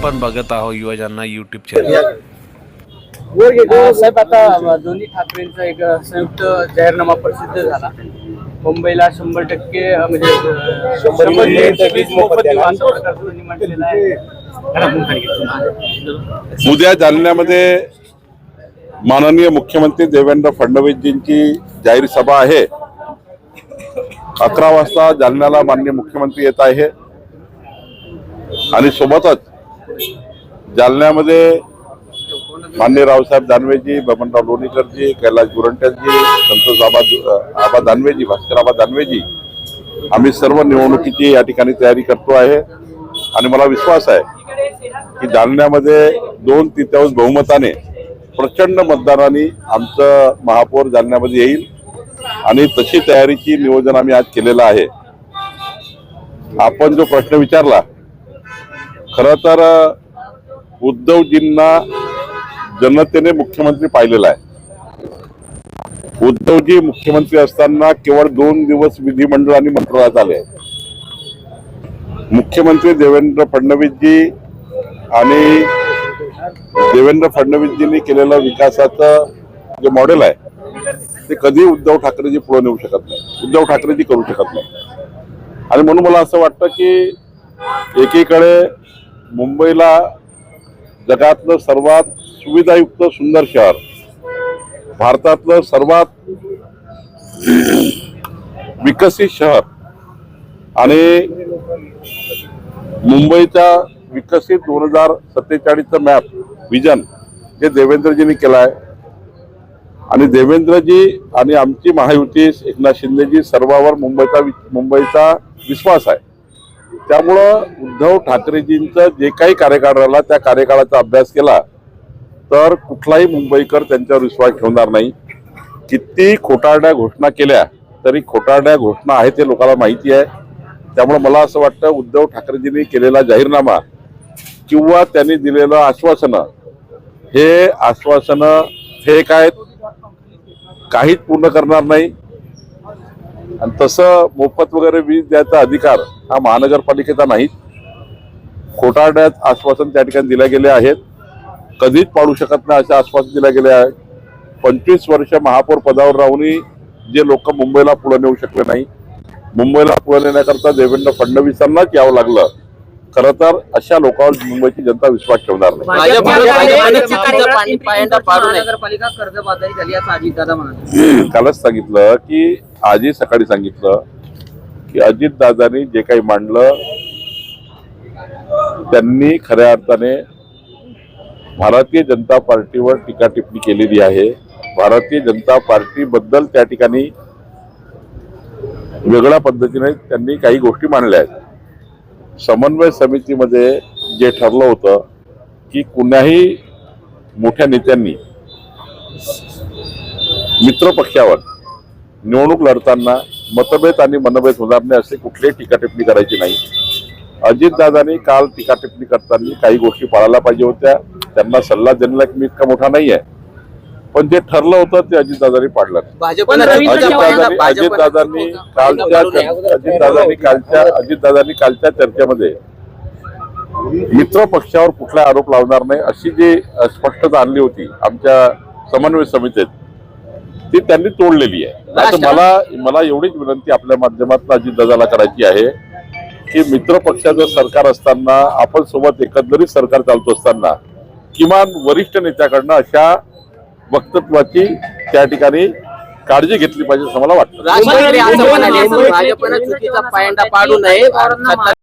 आपण बघत आहोत युवजन यूट्यूब चॅनल। साहेब, आता दोन्ही ठाकरेंचा एक संयुक्त जाहीरनामा प्रसिद्ध झाला। मुंबईला 100% म्हणजे 100% मोफत देऊ असा प्रकार त्यांनी म्हटलेला आहे। उद्या जालन्यामध्ये माननीय मुख्यमंत्री देवेंद्र फडणवीसजींची जाहीर सभा आहे। 11 वाजता जालन्याला माननीय मुख्यमंत्री येत आहे आणि सोबतच जालन्यामध्ये माननीय रावसाहेब दानवेजी, बबनराव लोणीकरजी, कैलास गोरंट्यालजी, संतोष आबा दानवेजी, भास्कर आबा दानवेजी, आम्ही सर्व निवडणुकीची या ठिकाणी तयारी करतो आहे आणि मला विश्वास आहे की जालन्यामध्ये 2/3 बहुमताने प्रचंड मतदारांनी आमचं महापौर जालन्यामध्ये येईल आणि तशी तयारीची नियोजन आम्ही आज केलेलं आहे। आपण जो प्रश्न विचारला, खरं तर उद्धवजींना जनतेने मुख्यमंत्री पाहिलेला आहे। उद्धवजी मुख्यमंत्री असताना केवळ 2 दिवस विधिमंडळ आणि मंत्रालयात आले। मुख्यमंत्री देवेंद्र फडणवीसजी आणि देवेंद्र फडणवीसजींनी केलेलं विकासाचं जे मॉडेल आहे ते कधी उद्धव ठाकरेजी पुढे नेऊ शकत नाही, उद्धव ठाकरेजी करू शकत नाही। आणि म्हणून मला असं वाटतं की एकीकडे मुंबईला जगातलं सर्वात सुविधायुक्त सुंदर शहर, भारतातलं सर्वात विकसित शहर आणि मुंबईचा विकसित 2047चं मॅप विजन जे देवेंद्रजींनी केलं आहे आणि देवेंद्रजी आणि आमची महायुती एकनाथ शिंदेजी सर्वांवर मुंबईचा विश्वास आहे। त्यामुळं उद्धव ठाकरेजींचं जे काही कार्यकाळ राहिला त्या कार्यकाळाचा अभ्यास केला तर कुठलाही मुंबईकर त्यांच्यावर विश्वास ठेवणार नाही। किती खोटारड्या घोषणा केल्या तरी खोटारड्या घोषणा आहे ते लोकांना माहिती आहे। त्यामुळे मला असं वाटतं उद्धव ठाकरेजींनी केलेला जाहीरनामा किंवा त्यांनी दिलेलं आश्वासनं, हे आश्वासनं फेक आहेत, काहीच पूर्ण करणार नाही। आणि तसं मोफत वगैरे वीज द्यायचा अधिकार हा महानगरपालिकेचा नाही। खोटारड्यात आश्वासन त्या ठिकाणी दिले गेले आहेत, कधीच पाडू शकत नाही असे आश्वासन दिले गेले आहे। 25 वर्ष महापौर पदावर राहूनही जे लोक मुंबईला पुढे नेऊ शकले नाही, मुंबईला पुढे नेण्याकरता देवेंद्र फडणवीसांनाच यावं लागलं। खरं तर अशा लोकांवर मुंबईची जनता विश्वास ठेवणार नाही। कालच सांगितलं की आजही सकाळी सांगितलं की अजितदादांनी जे काही मांडलं त्यांनी खऱ्या अर्थाने भारतीय जनता पार्टीवर टीका टिप्पणी केलेली आहे। भारतीय जनता पार्टी बद्दल त्या ठिकाणी वेगळ्या पद्धतीने त्यांनी काही गोष्टी मांडल्या आहेत। समन्वय समितीमध्ये जे ठरलं होतं की कुणाही मोठ्या नेत्यांनी मित्र पक्षावर निवडणूक लढताना मतभेद आणि मनभेद होणार नाही असे कुठलीही टीका टिप्पणी करायची नाही। अजितदादांनी काल टीका टिप्पणी करताना काही गोष्टी पाळायला पाहिजे होत्या। त्यांना सल्ला देण्याला मी इतका मोठा नाही आहे, पण जे ठरलं होतं ते अजितदादांनी पाडलं। अजितदादांनी कालच्या चर्चेमध्ये मित्र पक्षावर कुठला आरोप लावणार नाही अशी जी स्पष्टता आणली होती आमच्या समन्वय समितीत, ती त्यांनी तोडलेली आहे। आता मला एवढीच विनंती आपल्या माध्यमातून अजितदादाला करायची आहे की मित्र पक्षाचं सरकार असताना, आपण सोबत एकंदरीत सरकार चालतो असताना किमान वरिष्ठ नेत्याकडनं अशा वक्तव्याची त्या ठिकाणी काळजी घेतली पाहिजे असं मला वाटतं।